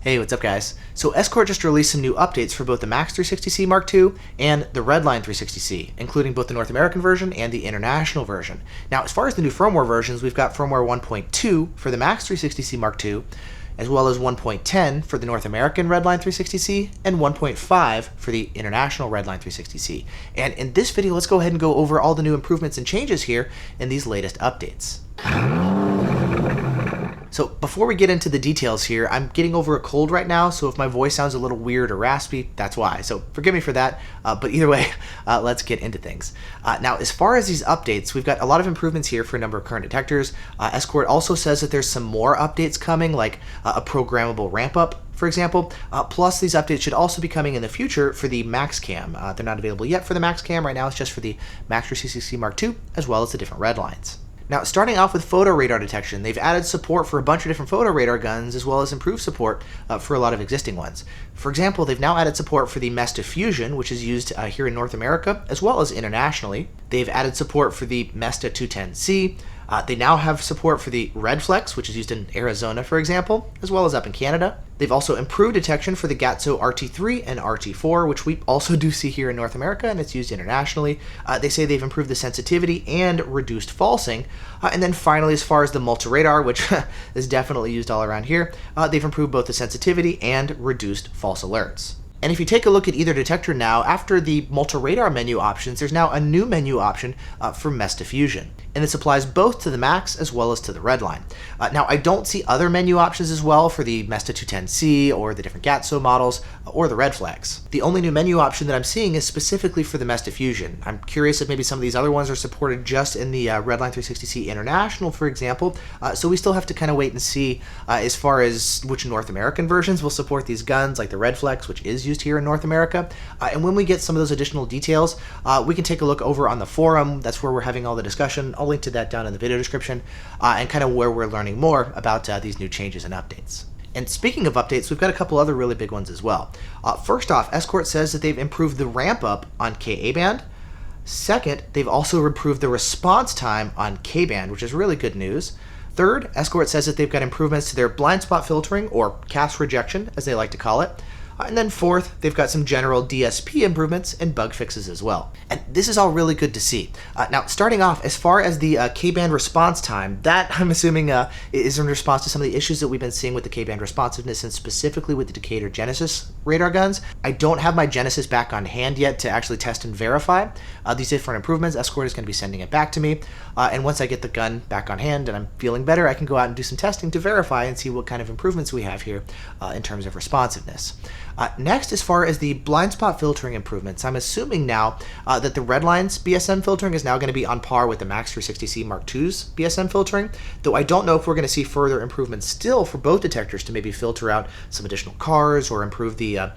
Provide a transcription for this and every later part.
Hey, what's up guys? So Escort just released some new updates for both the Max 360c Mark II and the Redline 360c, including both the North American version and the international version. Now, as far as the new firmware versions, we've got firmware 1.2 for the Max 360c Mark II, as well as 1.10 for the North American Redline 360c, and 1.5 for the international Redline 360c. And in this video, let's go ahead and go over all the new improvements and changes here in these latest updates. So before we get into the details here, I'm getting over a cold right now, so if my voice sounds a little weird or raspy, that's why. So forgive me for that, but either way, let's get into things. Now, as far as these updates, we've got a lot of improvements here for a number of current detectors. Escort also says that there's some more updates coming, like a programmable ramp-up, for example. Plus, these updates should also be coming in the future for the Max Cam. They're not available yet for the Max Cam. Right now, it's just for the Max 360c Mark II, as well as the different Redlines. Now, starting off with photo radar detection, they've added support for a bunch of different photo radar guns, as well as improved support for a lot of existing ones. For example, they've now added support for the Mesta Fusion, which is used here in North America, as well as internationally. They've added support for the Mesta 210c. They now have support for the Redflex, which is used in Arizona, for example, as well as up in Canada. They've also improved detection for the Gatso RT3 and RT4, which we also do see here in North America, and it's used internationally. They say they've improved the sensitivity and reduced falsing. And then finally, as far as the multi-radar, which is definitely used all around here, they've improved both the sensitivity and reduced false alerts. And if you take a look at either detector now, after the multi-radar menu options, there's now a new menu option for Mesta Fusion. And this applies both to the Max as well as to the Redline. Now, I don't see other menu options as well for the Mesta 210c or the different Gatso models or the Redflex. The only new menu option that I'm seeing is specifically for the Mesta Fusion. I'm curious if maybe some of these other ones are supported just in the Redline 360c International, for example. So we still have to kind of wait and see as far as which North American versions will support these guns, like the Redflex, which is used here in North America. And when we get some of those additional details, we can take a look over on the forum. That's where we're having all the discussion. I'll link to that down in the video description, and kind of where we're learning more about these new changes and updates. And speaking of updates, we've got a couple other really big ones as well. First off, Escort says that they've improved the ramp up on Ka-band. Second, they've also improved the response time on K-band, which is really good news. Third, Escort says that they've got improvements to their blind spot filtering, or cast rejection, as they like to call it. And then fourth, they've got some general DSP improvements and bug fixes as well. And this is all really good to see. Now, starting off, as far as the K-band response time, that I'm assuming is in response to some of the issues that we've been seeing with the K-band responsiveness, and specifically with the Decatur Genesis radar guns. I don't have my Genesis back on hand yet to actually test and verify these different improvements. Escort is going to be sending it back to me. And once I get the gun back on hand and I'm feeling better, I can go out and do some testing to verify and see what kind of improvements we have here in terms of responsiveness. Next, as far as the blind spot filtering improvements, I'm assuming now that the Redline's BSM filtering is now going to be on par with the Max 360c Mark II's BSM filtering, though I don't know if we're going to see further improvements still for both detectors to maybe filter out some additional cars or improve the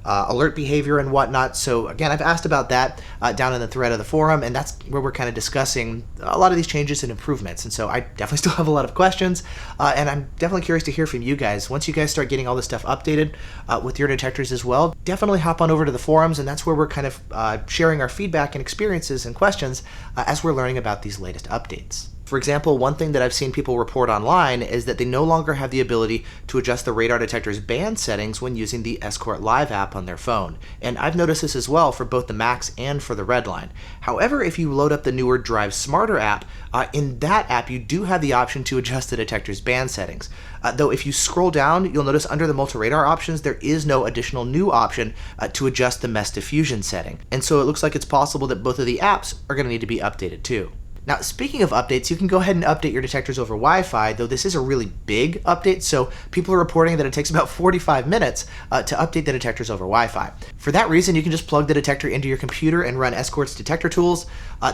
alert behavior and whatnot. So again, I've asked about that down in the thread of the forum, and that's where we're kind of discussing a lot of these changes and improvements. And so I definitely still have a lot of questions, and I'm definitely curious to hear from you guys. Once you guys start getting all this stuff updated with your detectors as well, definitely hop on over to the forums, and that's where we're kind of sharing our feedback and experiences and questions as we're learning about these latest updates. For example, one thing that I've seen people report online is that they no longer have the ability to adjust the radar detector's band settings when using the Escort Live app on their phone. And I've noticed this as well for both the Max and for the Redline. However, if you load up the newer Drive Smarter app, in that app you do have the option to adjust the detector's band settings. Though if you scroll down, you'll notice under the multi-radar options, there is no additional new option to adjust the Mesta Fusion setting. And so it looks like it's possible that both of the apps are going to need to be updated too. Now, speaking of updates, you can go ahead and update your detectors over Wi-Fi, though this is a really big update, so people are reporting that it takes about 45 minutes to update the detectors over Wi-Fi. For that reason, you can just plug the detector into your computer and run Escort's detector tools.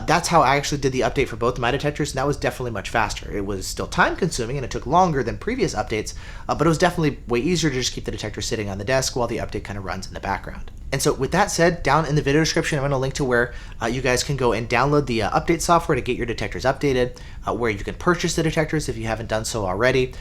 That's how I actually did the update for both of my detectors, and that was definitely much faster. It was still time-consuming, and it took longer than previous updates, but it was definitely way easier to just keep the detector sitting on the desk while the update kind of runs in the background. And so with that said, down in the video description, I'm going to link to where you guys can go and download the update software to get your detectors updated, where you can purchase the detectors if you haven't done so already,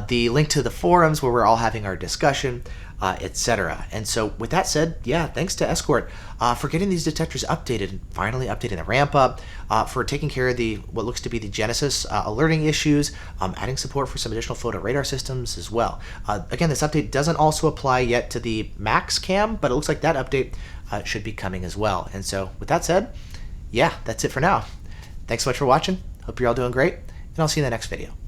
the link to the forums where we're all having our discussion, etc. And so with that said, yeah, thanks to Escort for getting these detectors updated and finally updating the ramp up, for taking care of the what looks to be the Genesis alerting issues, adding support for some additional photo radar systems as well. Again, this update doesn't also apply yet to the Max Cam, but it looks like that update should be coming as well. And so with that said, yeah, that's it for now. Thanks so much for watching. Hope you're all doing great, and I'll see you in the next video.